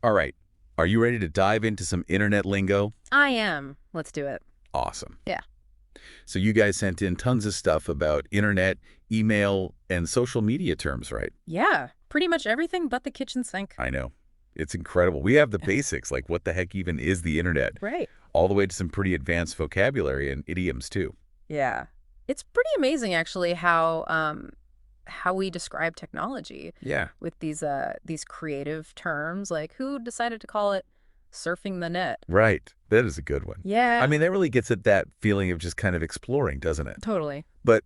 All right. Are you ready to dive into some internet lingo? I am. Let's do it. Awesome. Yeah. So you guys sent in tons of stuff about internet, email, and social media terms, right? Yeah. Pretty much everything but the kitchen sink. I know. It's incredible. We have the basics, like what the heck even is the internet? Right. All the way to some pretty advanced vocabulary and idioms, too. Yeah. It's pretty amazing, actually, how we describe technology. Yeah. With these creative terms, like who decided to call it surfing the net? Right. That is a good one. Yeah. I mean, that really gets at that feeling of just kind of exploring, doesn't it? Totally. But,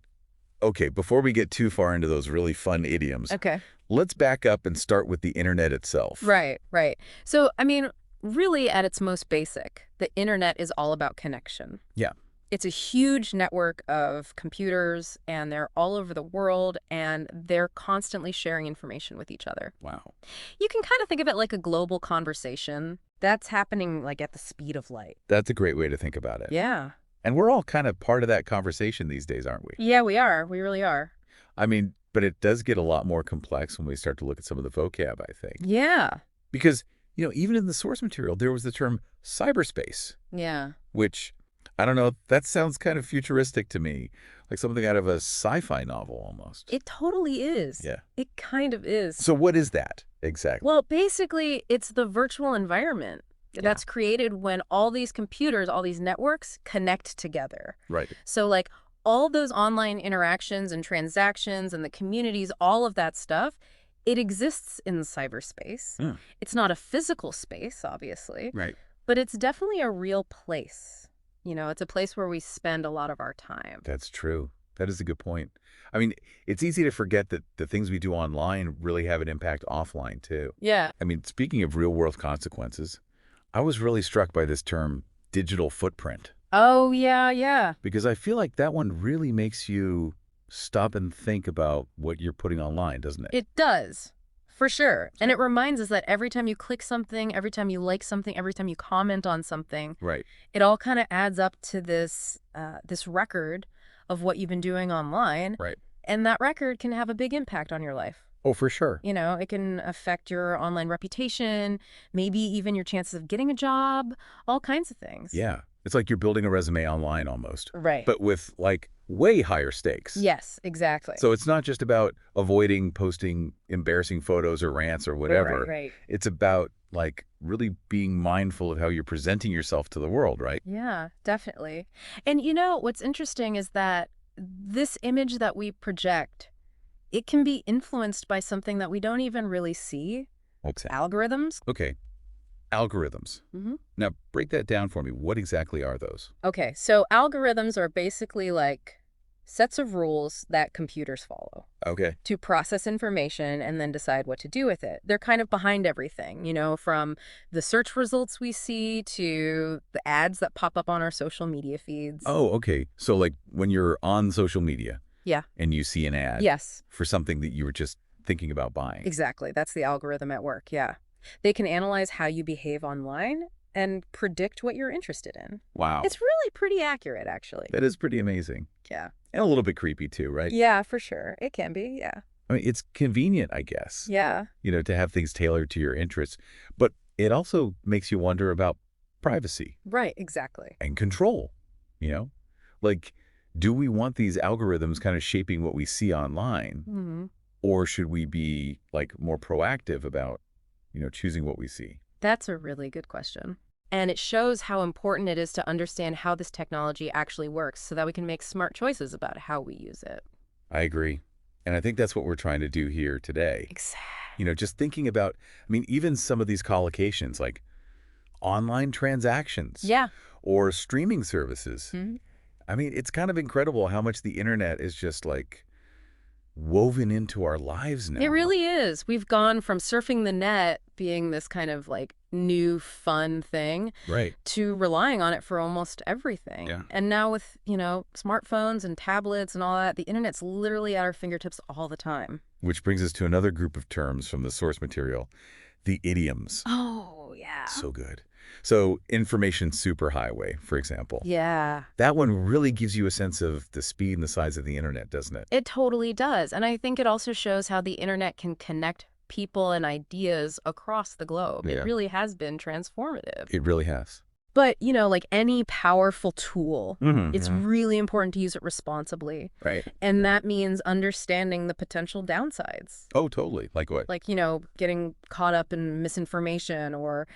okay, before we get too far into those really fun idioms, Okay. let's back up and start with the internet itself. Right, right. So, I mean, really at its most basic, the internet is all about connection. Yeah. It's a huge network of computers, and they're all over the world, and they're constantly sharing information with each other. Wow. You can kind of think of it like a global conversation that's happening like at the speed of light. That's a great way to think about it. Yeah. And we're all kind of part of that conversation these days, aren't we? Yeah, we are. We really are. I mean, but it does get a lot more complex when we start to look at some of the vocab, I think. Yeah. Because, you know, even in the source material, there was the term cyberspace, Yeah. which, I don't know, that sounds kind of futuristic to me, like something out of a sci-fi novel almost. It totally is. Yeah. It kind of is. So what is that exactly? Well, basically, it's the virtual environment that's created when all these computers, all these networks connect together. Right. So, like, all those online interactions and transactions and the communities, all of that stuff, it exists in cyberspace. Mm. It's not a physical space, obviously. Right. But it's definitely a real place. You know, it's a place where we spend a lot of our time. That's true. That is a good point. I mean, it's easy to forget that the things we do online really have an impact offline, too. Yeah. I mean, speaking of real-world consequences, I was really struck by this term, digital footprint. Oh, yeah, yeah. Because I feel like that one really makes you stop and think about what you're putting online, doesn't it? It does, for sure. And it reminds us that every time you click something, every time you like something, every time you comment on something, Right. it all kind of adds up to this record of what you've been doing online. Right. And that record can have a big impact on your life. Oh, for sure. You know, it can affect your online reputation, maybe even your chances of getting a job, all kinds of things. Yeah. It's like you're building a resume online almost. Right. But with, like, way higher stakes. Yes, exactly. So it's not just about avoiding posting embarrassing photos or rants or whatever. Right. It's about, like, really being mindful of how you're presenting yourself to the world, right? Yeah, definitely. And you know, what's interesting is that this image that we project, it can be influenced by something that we don't even really see. Okay. Algorithms. Okay. Algorithms. Mm-hmm. Now, break that down for me. What exactly are those? Okay, so algorithms are basically like sets of rules that computers follow Okay. to process information and then decide what to do with it. They're kind of behind everything, you know, from the search results we see to the ads that pop up on our social media feeds. Oh, okay. So, like, when you're on social media Yeah. and you see an ad Yes, for something that you were just thinking about buying. exactly. That's the algorithm at work, yeah. They can analyze how you behave online and predict what you're interested in. Wow. It's really pretty accurate, actually. That is pretty amazing. Yeah. And a little bit creepy, too, right? Yeah, for sure. It can be, yeah. I mean, it's convenient, I guess. Yeah. You know, to have things tailored to your interests. But it also makes you wonder about privacy Right, exactly. and control, you know? Like, do we want these algorithms kind of shaping what we see online? Mm-hmm. Or should we be, like, more proactive about, you know, choosing what we see? That's a really good question. And it shows how important it is to understand how this technology actually works so that we can make smart choices about how we use it. I agree. And I think that's what we're trying to do here today. Exactly. You know, just thinking about, I mean, even some of these collocations, like online transactions. Yeah. Or streaming services. Mm-hmm. I mean, it's kind of incredible how much the internet is just, like, woven into our lives now. It really is. We've gone from surfing the net being this kind of like new fun thing Right. to relying on it for almost everything. Yeah. And now with, you know, smartphones and tablets and all that, the internet's literally at our fingertips all the time. Which brings us to another group of terms from the source material, the idioms. Oh, yeah. So good. So information superhighway, for example. Yeah. That one really gives you a sense of the speed and the size of the internet, doesn't it? It totally does. And I think it also shows how the internet can connect people and ideas across the globe. Yeah. It really has been transformative. It really has. But, like any powerful tool, Mm-hmm. it's really important to use it responsibly. Right. And that means understanding the potential downsides. Oh, totally. Like what? Like, getting caught up in misinformation or,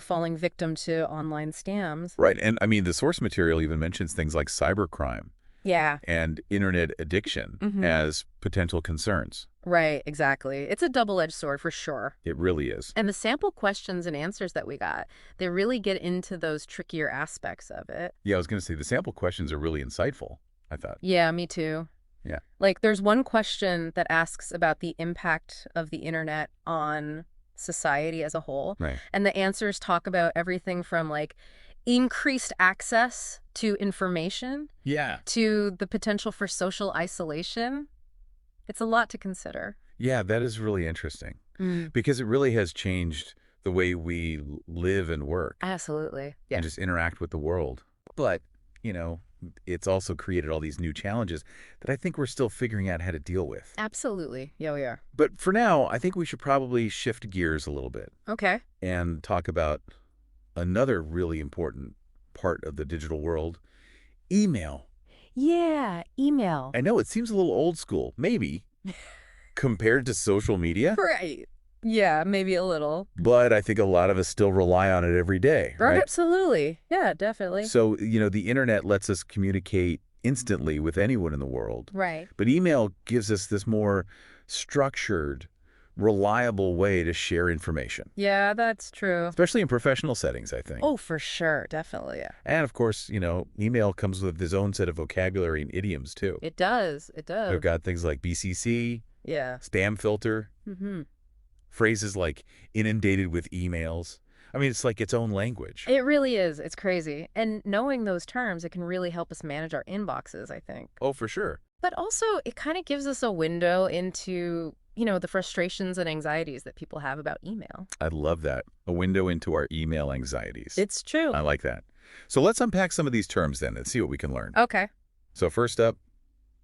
falling victim to online scams. Right. And I mean, the source material even mentions things like cybercrime Yeah. and internet addiction as potential concerns. Right, exactly. It's a double-edged sword for sure. It really is. And the sample questions and answers that we got, they really get into those trickier aspects of it. Yeah, I was going to say the sample questions are really insightful, I thought. Yeah, me too. Yeah. Like, there's one question that asks about the impact of the internet on society as a whole. Right. And the answers talk about everything from, like, increased access to information Yeah. to the potential for social isolation. It's a lot to consider. Yeah, that is really interesting because it really has changed the way we live and work. Absolutely. Yeah. And just interact with the world. But, it's also created all these new challenges that I think we're still figuring out how to deal with. Absolutely. Yeah, we are. But for now, I think we should probably shift gears a little bit Okay. and talk about another really important part of the digital world, email. Yeah, email. I know it seems a little old school, maybe, compared to social media. Right. Yeah, maybe a little. But I think a lot of us still rely on it every day, right? Absolutely. Yeah, definitely. So, the internet lets us communicate instantly with anyone in the world. Right. But email gives us this more structured, reliable way to share information. Yeah, that's true. Especially in professional settings, I think. Oh, for sure. Definitely, yeah. And of course, email comes with its own set of vocabulary and idioms too. It does. It does. We've got things like BCC, Yeah. spam filter, phrases like inundated with emails. I mean, it's like its own language. It really is. It's crazy. And knowing those terms, it can really help us manage our inboxes, I think. Oh, for sure. But also, it kind of gives us a window into, the frustrations and anxieties that people have about email. I love that. A window into our email anxieties. It's true. I like that. So let's unpack some of these terms then and see what we can learn. Okay. So first up,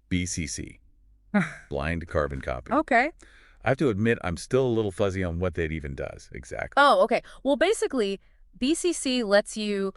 BCC, blind carbon copy. Okay. I have to admit, I'm still a little fuzzy on what that even does exactly. Oh, okay. Well, basically, BCC lets you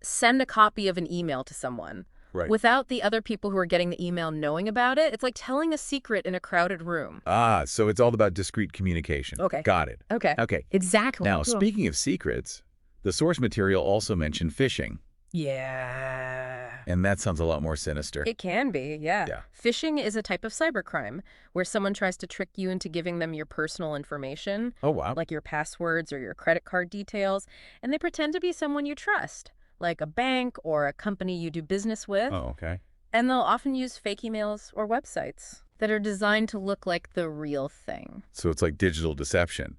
send a copy of an email to someone without the other people who are getting the email knowing about it. It's like telling a secret in a crowded room. Ah, so it's all about discrete communication. Okay. Got it. Okay. Exactly. Now, speaking of secrets, the source material also mentioned phishing. Yeah. And that sounds a lot more sinister. It can be, yeah. Yeah. Phishing is a type of cybercrime where someone tries to trick you into giving them your personal information. Oh, wow. Like your passwords or your credit card details, and they pretend to be someone you trust, like a bank or a company you do business with. Oh, okay. And they'll often use fake emails or websites that are designed to look like the real thing. So it's like digital deception.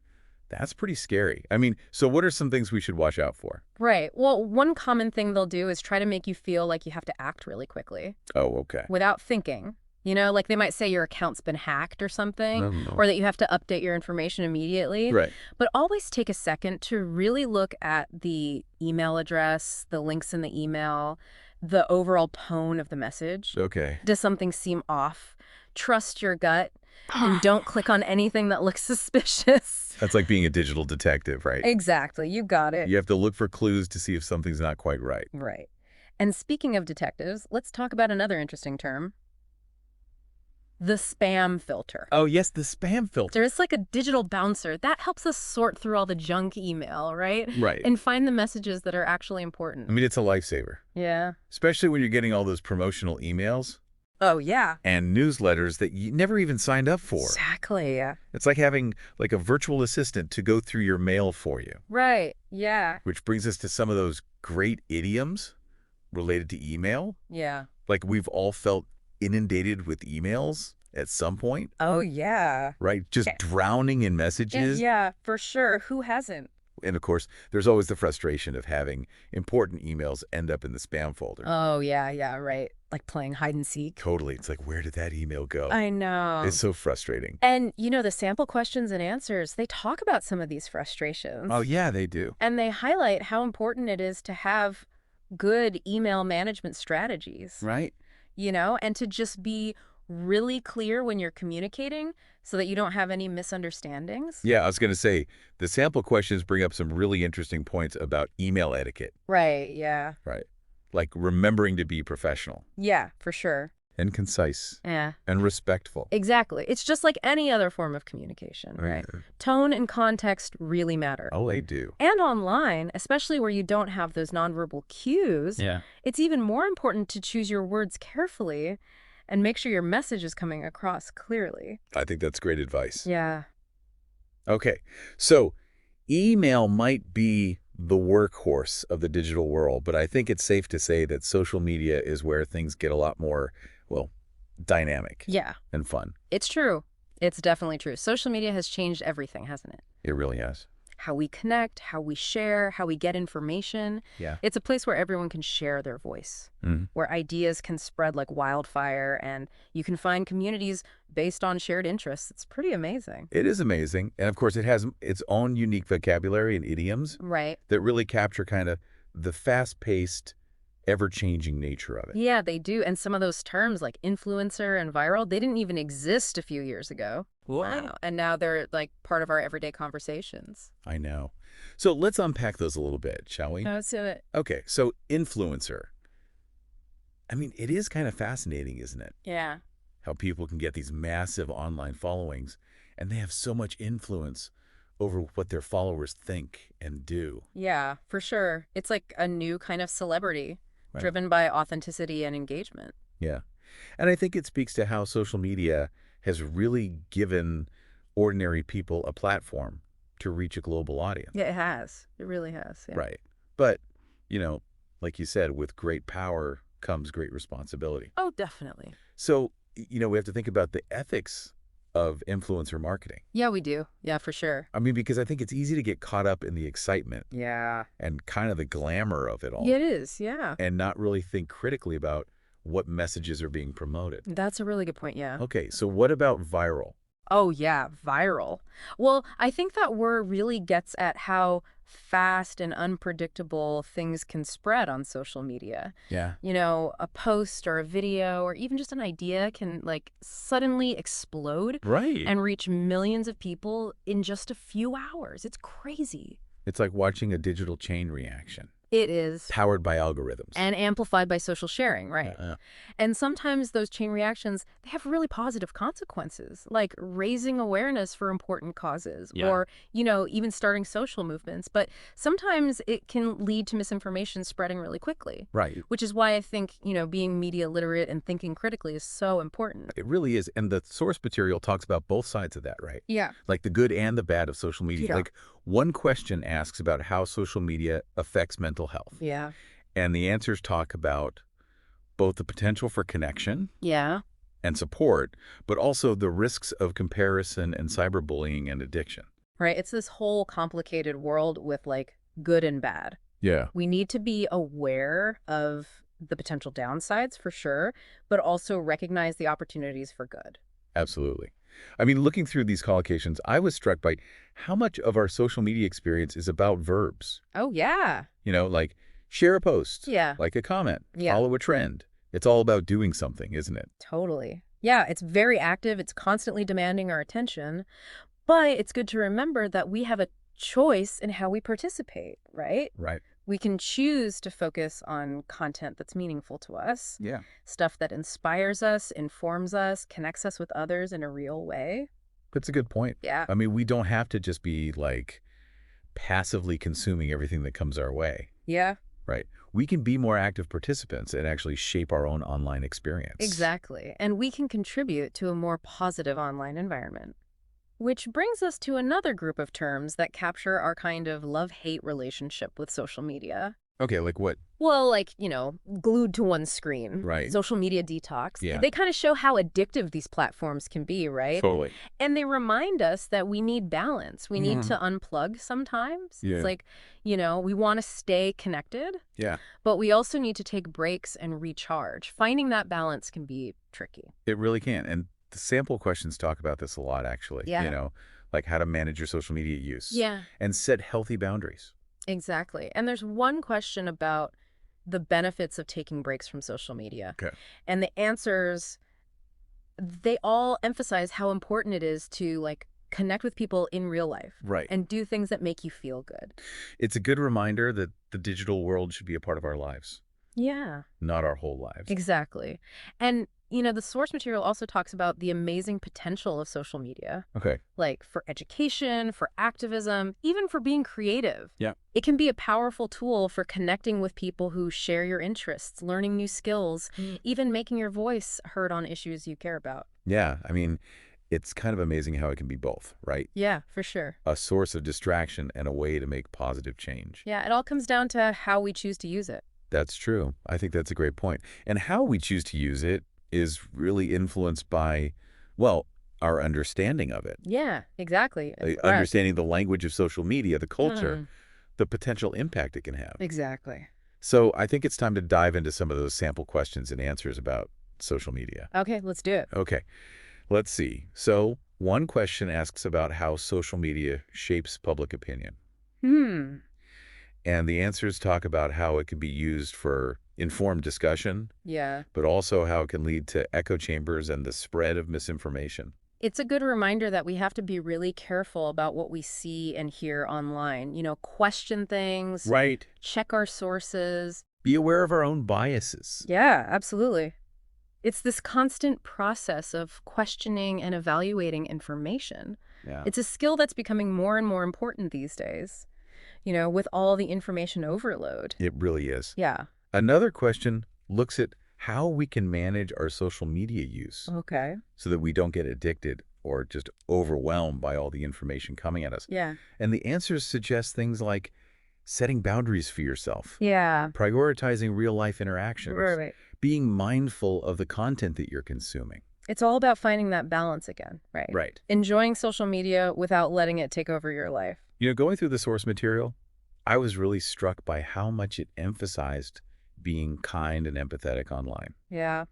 That's pretty scary. I mean, so what are some things we should watch out for? Right. Well, one common thing they'll do is try to make you feel like you have to act really quickly. Oh, okay. Without thinking. Like they might say your account's been hacked or something, No. or that you have to update your information immediately. Right. But always take a second to really look at the email address, the links in the email, the overall tone of the message. Okay. Does something seem off? Trust your gut and don't click on anything that looks suspicious. That's like being a digital detective, right? Exactly. You got it. You have to look for clues to see if something's not quite right. Right. And speaking of detectives, let's talk about another interesting term. The spam filter. Oh, yes, the spam filter. It's like a digital bouncer. That helps us sort through all the junk email, right? Right. And find the messages that are actually important. I mean, it's a lifesaver. Yeah. Especially when you're getting all those promotional emails. Oh, yeah. And newsletters that you never even signed up for. Exactly, yeah. It's like having like a virtual assistant to go through your mail for you. Right, yeah. Which brings us to some of those great idioms related to email. Yeah. Like we've all felt inundated with emails at some point. Oh, yeah. Right? Just drowning in messages. Yeah, for sure. Who hasn't? And of course, there's always the frustration of having important emails end up in the spam folder. Oh, yeah, right. Like playing hide and seek. Totally. It's like, where did that email go? I know. It's so frustrating. And, the sample questions and answers, they talk about some of these frustrations. Oh, yeah, they do. And they highlight how important it is to have good email management strategies. Right. And to just be really clear when you're communicating so that you don't have any misunderstandings. Yeah, I was going to say, the sample questions bring up some really interesting points about email etiquette. Right, yeah. Right. Like remembering to be professional. Yeah, for sure. And concise. Yeah. And respectful. Exactly. It's just like any other form of communication, right? Tone and context really matter. Oh, they do. And online, especially where you don't have those nonverbal cues, it's even more important to choose your words carefully and make sure your message is coming across clearly. I think that's great advice. Yeah. Okay, so email might be the workhorse of the digital world, but I think it's safe to say that social media is where things get a lot more, well, dynamic. Yeah. And fun. It's true. It's definitely true. Social media has changed everything, hasn't it? It really has. How we connect, how we share, how we get information. Yeah. It's a place where everyone can share their voice, where ideas can spread like wildfire, and you can find communities based on shared interests. It's pretty amazing. It is amazing. And of course, it has its own unique vocabulary and idioms that really capture kind of the fast-paced, ever-changing nature of it. Yeah, they do. And some of those terms like influencer and viral, they didn't even exist a few years ago. Wow. And now they're like part of our everyday conversations. I know. So let's unpack those a little bit, shall we? Let's do it. Okay, so influencer. I mean, it is kind of fascinating, isn't it? Yeah. How people can get these massive online followings, and they have so much influence over what their followers think and do. Yeah, for sure. It's like a new kind of celebrity, driven by authenticity and engagement. Yeah. And I think it speaks to how social media has really given ordinary people a platform to reach a global audience. Yeah, it has. It really has. Yeah. Right. But, you know, like you said, with great power comes great responsibility. Oh, definitely. So, you know, we have to think about the ethics of influencer marketing. Yeah, we do. Yeah, for sure. I mean, because I think it's easy to get caught up in the excitement. Yeah. And kind of the glamour of it all. Yeah, it is, yeah. And not really think critically about what messages are being promoted. That's a really good point, yeah. Okay, so what about viral? Oh, yeah, viral. Well, I think that word really gets at how fast and unpredictable things can spread on social media. Yeah. You know, a post or a video or even just an idea can, like, suddenly explode. Right. And reach millions of people in just a few hours. It's crazy. It's like watching a digital chain reaction. It is. Powered by algorithms. And amplified by social sharing, right? Yeah. And sometimes those chain reactions, they have really positive consequences, like raising awareness for important causes or, you know, even starting social movements. But sometimes it can lead to misinformation spreading really quickly. Right. Which is why I think, you know, being media literate and thinking critically is so important. It really is. And the source material talks about both sides of that, right? Yeah. Like the good and the bad of social media. Yeah. Like one question asks about how social media affects mental health. Yeah. And the answers talk about both the potential for connection and support, but also the risks of comparison and cyberbullying and addiction. Right. It's this whole complicated world with like good and bad. Yeah. We need to be aware of the potential downsides for sure, but also recognize the opportunities for good. Absolutely. I mean, looking through these collocations, I was struck by how much of our social media experience is about verbs. Oh, yeah. You know, like share a post, like a comment, follow a trend. It's all about doing something, isn't it? Totally. Yeah, it's very active. It's constantly demanding our attention. But it's good to remember that we have a choice in how we participate, right? Right. We can choose to focus on content that's meaningful to us. Yeah. Stuff that inspires us, informs us, connects us with others in a real way. That's a good point. Yeah. I mean, we don't have to just be like passively consuming everything that comes our way. Yeah. Right. We can be more active participants and actually shape our own online experience. Exactly. And we can contribute to a more positive online environment. Which brings us to another group of terms that capture our kind of love-hate relationship with social media. Okay, like what? Well, like, you know, glued to one screen. Right. Social media detox. Yeah. They kind of show how addictive these platforms can be, right? Totally. And they remind us that we need balance. We need to unplug sometimes. Yeah. It's like, you know, we want to stay connected. Yeah. But we also need to take breaks and recharge. Finding that balance can be tricky. It really can. And the sample questions talk about this a lot, actually. Yeah. You know, like how to manage your social media use. Yeah. And set healthy boundaries. Exactly. And there's one question about the benefits of taking breaks from social media. Okay. And the answers they all emphasize how important it is to, like, connect with people in real life. Right. And do things that make you feel good. It's a good reminder that the digital world should be a part of our lives. Yeah. Not our whole lives. Exactly. And, you know, the source material also talks about the amazing potential of social media. Okay. Like for education, for activism, even for being creative. Yeah. It can be a powerful tool for connecting with people who share your interests, learning new skills, even making your voice heard on issues you care about. Yeah. I mean, it's kind of amazing how it can be both, right? Yeah, for sure. A source of distraction and a way to make positive change. Yeah, it all comes down to how we choose to use it. That's true. I think that's a great point. And how we choose to use it is really influenced by, well, our understanding of it. Yeah, exactly. Understanding the language of social media, the culture, the potential impact it can have. Exactly. So I think it's time to dive into some of those sample questions and answers about social media. Okay, let's do it. Okay. Let's see. So one question asks about how social media shapes public opinion. And the answers talk about how it can be used for informed discussion. Yeah. But also how it can lead to echo chambers and the spread of misinformation. It's a good reminder that we have to be really careful about what we see and hear online. You know, question things. Right. Check our sources. Be aware of our own biases. Yeah, absolutely. It's this constant process of questioning and evaluating information. Yeah. It's a skill that's becoming more and more important these days, you know, with all the information overload. It really is. Yeah. Another question looks at how we can manage our social media use. Okay. So that we don't get addicted or just overwhelmed by all the information coming at us. Yeah. And the answers suggest things like setting boundaries for yourself. Yeah. Prioritizing real-life interactions. Right. Being mindful of the content that you're consuming. It's all about finding that balance again, right? Right. Enjoying social media without letting it take over your life. You know, going through the source material, I was really struck by how much it emphasized being kind and empathetic online. Yeah.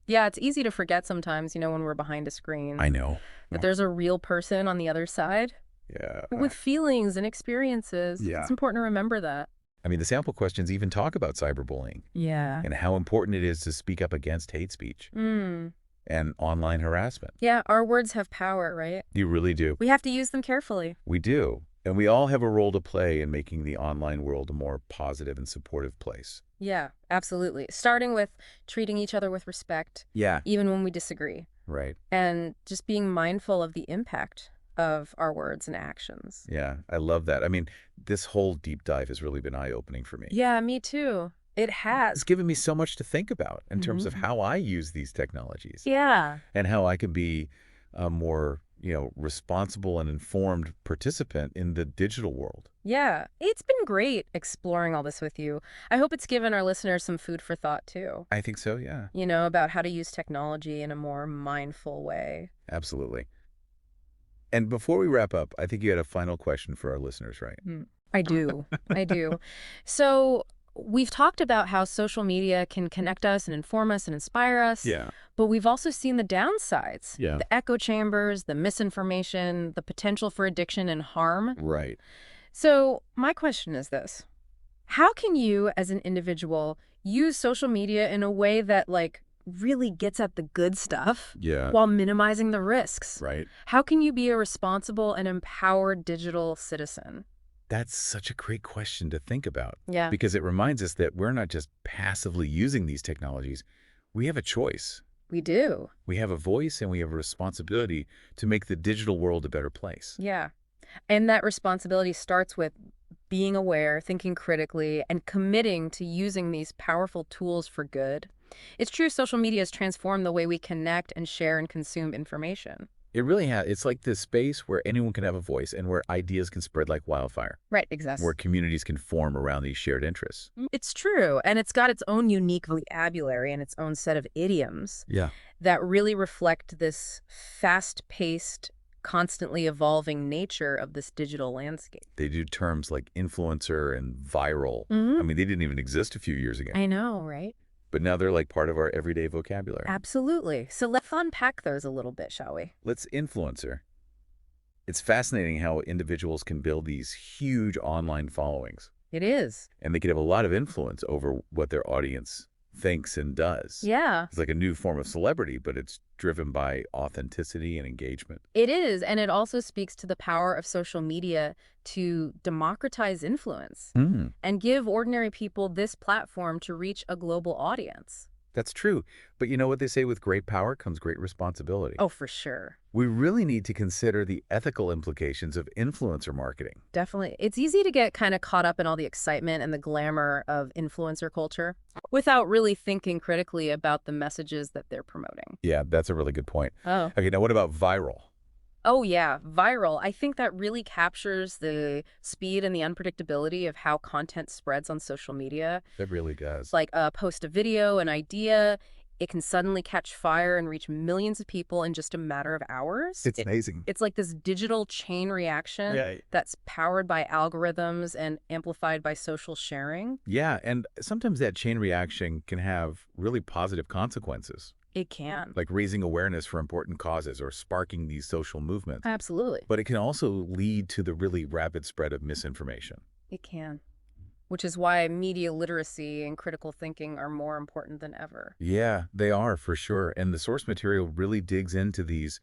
Yeah, it's easy to forget sometimes, you know, when we're behind a screen. I know. That there's a real person on the other side. Yeah. With feelings and experiences. Yeah. It's important to remember that. I mean, the sample questions even talk about cyberbullying. Yeah. And how important it is to speak up against hate speech. And online harassment. Yeah, our words have power, right? You really do. We have to use them carefully. We do. And we all have a role to play in making the online world a more positive and supportive place. Yeah, absolutely. Starting with treating each other with respect. Yeah. Even when we disagree. Right. And just being mindful of the impact of our words and actions. Yeah, I love that. I mean, this whole deep dive has really been eye-opening for me. Yeah, me too. It has. It's given me so much to think about in terms of how I use these technologies. Yeah. And how I can be a more, you know, responsible and informed participant in the digital world. Yeah. It's been great exploring all this with you. I hope it's given our listeners some food for thought too. I think so, yeah. You know, about how to use technology in a more mindful way. Absolutely. And before we wrap up, I think you had a final question for our listeners, right? I do. I do. So we've talked about how social media can connect us and inform us and inspire us. Yeah. But we've also seen the downsides. Yeah. The echo chambers, the misinformation, the potential for addiction and harm. Right. So my question is this. How can you as an individual use social media in a way that like really gets at the good stuff while minimizing the risks? Right. How can you be a responsible and empowered digital citizen? That's such a great question to think about. Yeah. Because it reminds us that we're not just passively using these technologies. We have a choice. We do. We have a voice and we have a responsibility to make the digital world a better place. Yeah. And that responsibility starts with being aware, thinking critically, and committing to using these powerful tools for good. It's true social media has transformed the way we connect and share and consume information. It really has. It's like this space where anyone can have a voice and where ideas can spread like wildfire. Right, exactly. Where communities can form around these shared interests. It's true. And it's got its own unique vocabulary and its own set of idioms that really reflect this fast-paced, constantly evolving nature of this digital landscape. They do terms like influencer and viral. I mean, they didn't even exist a few years ago. I know, right? But now they're like part of our everyday vocabulary. Absolutely. So let's unpack those a little bit, shall we? Let's influencer. It's fascinating how individuals can build these huge online followings. It is. And they can have a lot of influence over what their audience thinks and does. Yeah. It's like a new form of celebrity, but it's driven by authenticity and engagement. It is, and it also speaks to the power of social media to democratize influence and give ordinary people this platform to reach a global audience. That's true. But you know what they say, with great power comes great responsibility. Oh, for sure. We really need to consider the ethical implications of influencer marketing. Definitely. It's easy to get kind of caught up in all the excitement and the glamour of influencer culture without really thinking critically about the messages that they're promoting. Yeah, that's a really good point. Oh. Okay, now what about viral? Oh, yeah. Viral. I think that really captures the speed and the unpredictability of how content spreads on social media. It really does. Like post a video, an idea, it can suddenly catch fire and reach millions of people in just a matter of hours. It's amazing. It's like this digital chain reaction that's powered by algorithms and amplified by social sharing. Yeah, and sometimes that chain reaction can have really positive consequences. It can. Like raising awareness for important causes or sparking these social movements. Absolutely. But it can also lead to the really rapid spread of misinformation. It can. Which is why media literacy and critical thinking are more important than ever. Yeah, they are for sure. And the source material really digs into these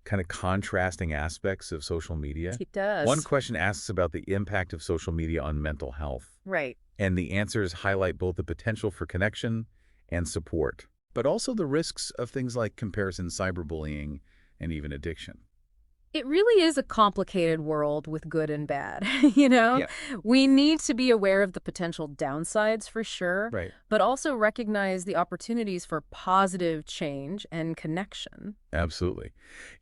kind of contrasting aspects of social media. It does. One question asks about the impact of social media on mental health. Right. And the answers highlight both the potential for connection and support, but also the risks of things like comparison, cyberbullying, and even addiction. It really is a complicated world with good and bad, you know? Yeah. We need to be aware of the potential downsides for sure, Right. but also recognize the opportunities for positive change and connection. Absolutely.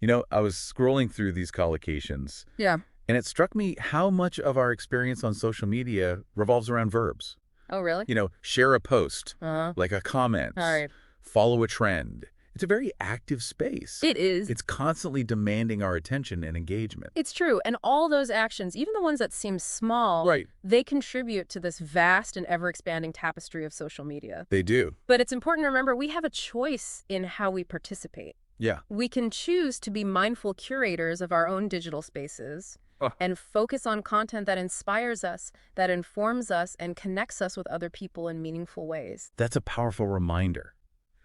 You know, I was scrolling through these collocations, Yeah. and it struck me how much of our experience on social media revolves around verbs. Oh, really? You know, share a post, Uh-huh. like a comment, All right. follow a trend. It's a very active space. It is. It's constantly demanding our attention and engagement. It's true. And all those actions, even the ones that seem small, Right. they contribute to this vast and ever-expanding tapestry of social media. They do. But it's important to remember we have a choice in how we participate. Yeah. We can choose to be mindful curators of our own digital spaces and focus on content that inspires us, that informs us, and connects us with other people in meaningful ways. That's a powerful reminder.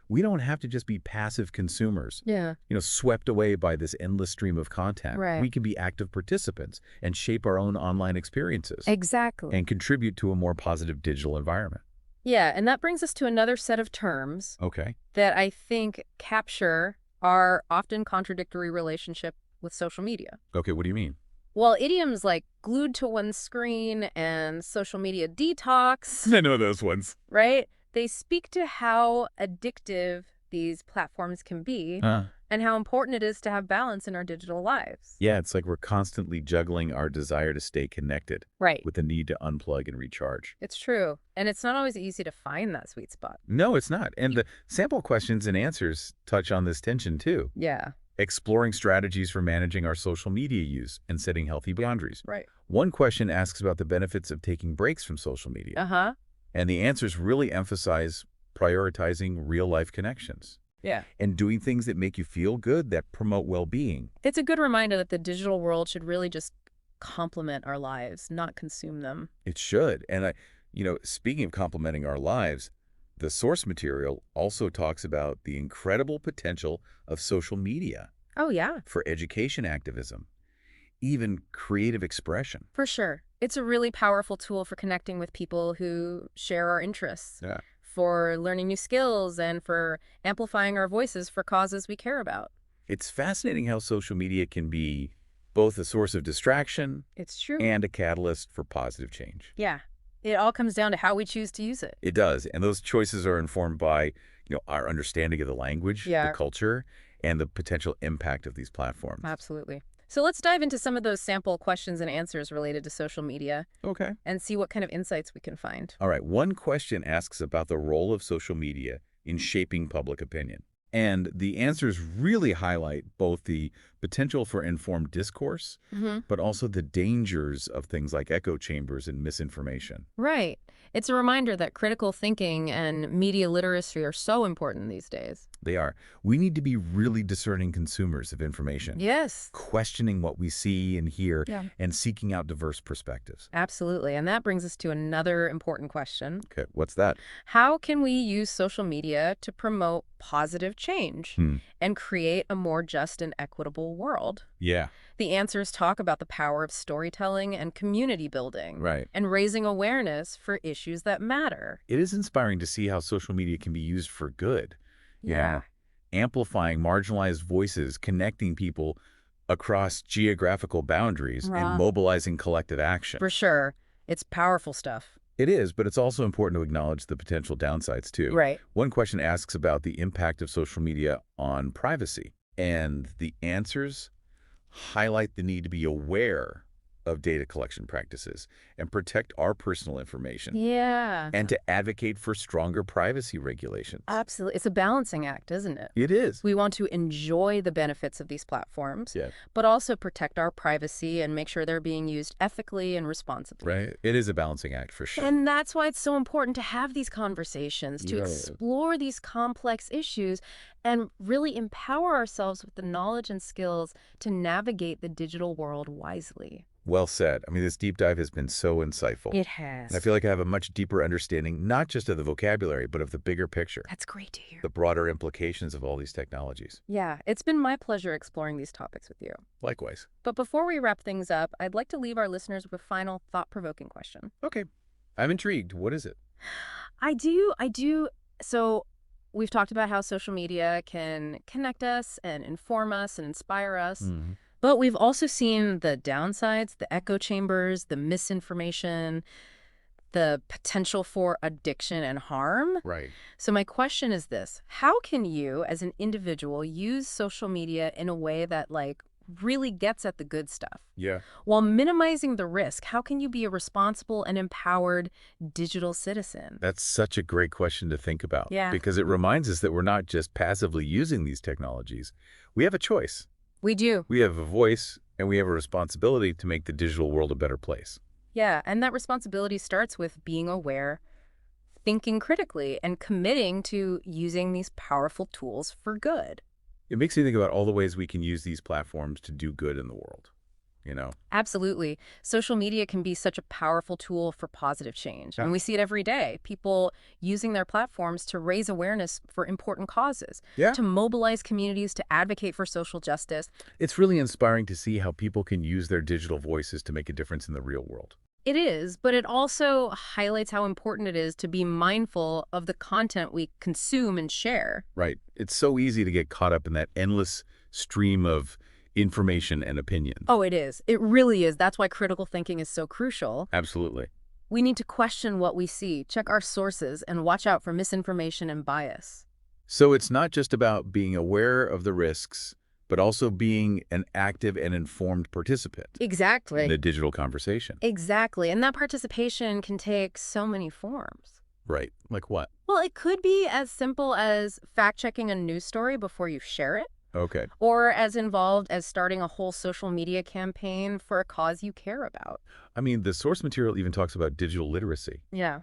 We don't have to just be passive consumers, Yeah. you know, swept away by this endless stream of content. Right. We can be active participants and shape our own online experiences Exactly. and contribute to a more positive digital environment. Yeah, and that brings us to another set of terms Okay. that I think capture our often contradictory relationship with social media. Okay, what do you mean? Well, idioms like glued to one screen and social media detox, I know those ones. right? They speak to how addictive these platforms can be and how important it is to have balance in our digital lives. Yeah, it's like we're constantly juggling our desire to stay connected Right. with the need to unplug and recharge. It's true. And it's not always easy to find that sweet spot. No, it's not. And the sample questions and answers touch on this tension too. Yeah. Exploring strategies for managing our social media use and setting healthy boundaries. Right. One question asks about the benefits of taking breaks from social media. Uh-huh. And the answers really emphasize prioritizing real-life connections Yeah. and doing things that make you feel good, that promote well-being. It's a good reminder that the digital world should really just complement our lives, not consume them. It should. And, speaking of complementing our lives, the source material also talks about the incredible potential of social media Oh, yeah. for education activism, even creative expression. For sure. It's a really powerful tool for connecting with people who share our interests, Yeah. for learning new skills, and for amplifying our voices for causes we care about. It's fascinating how social media can be both a source of distraction It's true. and a catalyst for positive change. Yeah. It all comes down to how we choose to use it. It does. And those choices are informed by, our understanding of the language, Yeah. the culture, and the potential impact of these platforms. Absolutely. So let's dive into some of those sample questions and answers related to social media Okay. and see what kind of insights we can find. All right. One question asks about the role of social media in shaping public opinion. And the answers really highlight both the potential for informed discourse, but also the dangers of things like echo chambers and misinformation. Right. It's a reminder that critical thinking and media literacy are so important these days. They are. We need to be really discerning consumers of information. Yes. Questioning what we see and hear and seeking out diverse perspectives. Absolutely. And that brings us to another important question. Okay, what's that? How can we use social media to promote positive change and create a more just and equitable world? Yeah. The answers talk about the power of storytelling and community building. Right. And raising awareness for issues that matter. It is inspiring to see how social media can be used for good. Yeah. Amplifying marginalized voices, connecting people across geographical boundaries, and mobilizing collective action. For sure. It's powerful stuff. It is, but it's also important to acknowledge the potential downsides, too. Right. One question asks about the impact of social media on privacy, and the answers highlight the need to be aware of data collection practices and protect our personal information. Yeah. And to advocate for stronger privacy regulations. Absolutely. It's a balancing act, isn't it? It is. We want to enjoy the benefits of these platforms, but also protect our privacy and make sure they're being used ethically and responsibly. Right. It is a balancing act for sure. And that's why it's so important to have these conversations, to explore these complex issues and really empower ourselves with the knowledge and skills to navigate the digital world wisely. Well said. I mean, this deep dive has been so insightful. It has. And I feel like I have a much deeper understanding, not just of the vocabulary, but of the bigger picture. That's great to hear. The broader implications of all these technologies. Yeah, it's been my pleasure exploring these topics with you. Likewise. But before we wrap things up, I'd like to leave our listeners with a final thought-provoking question. Okay. I'm intrigued. What is it? I do. So we've talked about how social media can connect us and inform us and inspire us. But we've also seen the downsides, the echo chambers, the misinformation, the potential for addiction and harm. Right. So my question is this: how can you, as an individual, use social media in a way that, really gets at the good stuff? Yeah. While minimizing the risk, how can you be a responsible and empowered digital citizen? That's such a great question to think about. Yeah. Because it reminds us that we're not just passively using these technologies. We have a choice. We do. We have a voice, and we have a responsibility to make the digital world a better place. Yeah, and that responsibility starts with being aware, thinking critically, and committing to using these powerful tools for good. It makes me think about all the ways we can use these platforms to do good in the world, Absolutely. Social media can be such a powerful tool for positive change. And we see it every day. People using their platforms to raise awareness for important causes, to mobilize communities, to advocate for social justice. It's really inspiring to see how people can use their digital voices to make a difference in the real world. It is, but it also highlights how important it is to be mindful of the content we consume and share. Right. It's so easy to get caught up in that endless stream of information and opinion. Oh, it is. It really is. That's why critical thinking is so crucial. Absolutely. We need to question what we see, check our sources, and watch out for misinformation and bias. So it's not just about being aware of the risks, but also being an active and informed participant. Exactly. In the digital conversation. Exactly. And that participation can take so many forms. Right. Like what? Well, it could be as simple as fact-checking a news story before you share it. Okay. Or as involved as starting a whole social media campaign for a cause you care about. I mean, the source material even talks about digital literacy. Yeah.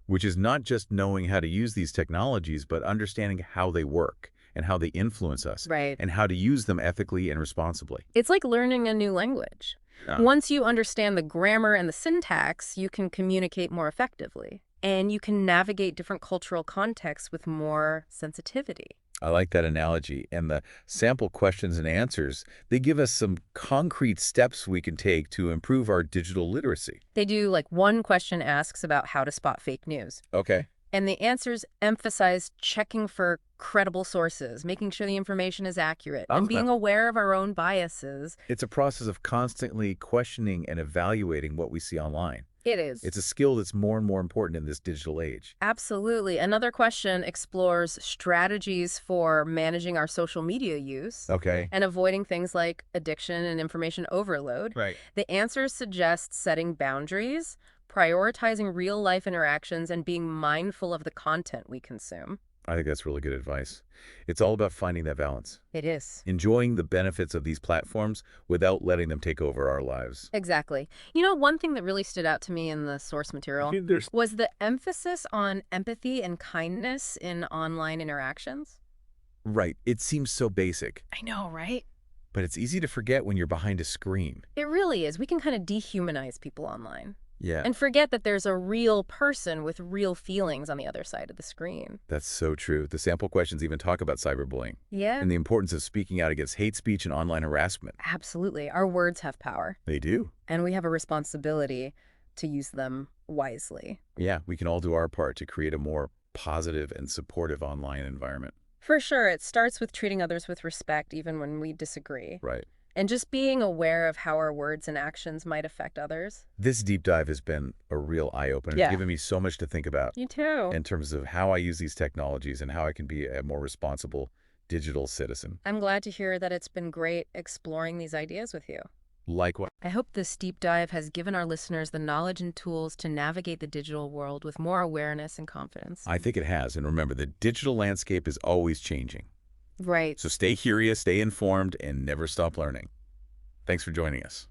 Which is not just knowing how to use these technologies, but understanding how they work and how they influence us. Right. And how to use them ethically and responsibly. It's like learning a new language. Once you understand the grammar and the syntax, you can communicate more effectively. And you can navigate different cultural contexts with more sensitivity. I like that analogy. And the sample questions and answers, they give us some concrete steps we can take to improve our digital literacy. They do, one question asks about how to spot fake news. Okay. And the answers emphasize checking for credible sources, making sure the information is accurate, and being aware of our own biases. It's a process of constantly questioning and evaluating what we see online. It is. It's a skill that's more and more important in this digital age. Absolutely. Another question explores strategies for managing our social media use. Okay. And avoiding things like addiction and information overload. Right. The answers suggest setting boundaries, prioritizing real-life interactions, and being mindful of the content we consume. I think that's really good advice. It's all about finding that balance. It is. Enjoying the benefits of these platforms without letting them take over our lives. Exactly. You know, one thing that really stood out to me in the source material was the emphasis on empathy and kindness in online interactions. Right. It seems so basic. I know, right? But it's easy to forget when you're behind a screen. It really is. We can kind of dehumanize people online. Yeah. And forget that there's a real person with real feelings on the other side of the screen. That's so true. The sample questions even talk about cyberbullying. Yeah. And the importance of speaking out against hate speech and online harassment. Absolutely. Our words have power. They do. And we have a responsibility to use them wisely. Yeah, we can all do our part to create a more positive and supportive online environment. For sure. It starts with treating others with respect even when we disagree. Right. And just being aware of how our words and actions might affect others. This deep dive has been a real eye-opener. Yeah. It's given me so much to think about. You too. In terms of how I use these technologies and how I can be a more responsible digital citizen. I'm glad to hear that it's been great exploring these ideas with you. Likewise. I hope this deep dive has given our listeners the knowledge and tools to navigate the digital world with more awareness and confidence. I think it has. And remember, the digital landscape is always changing. Right. So stay curious, stay informed, and never stop learning. Thanks for joining us.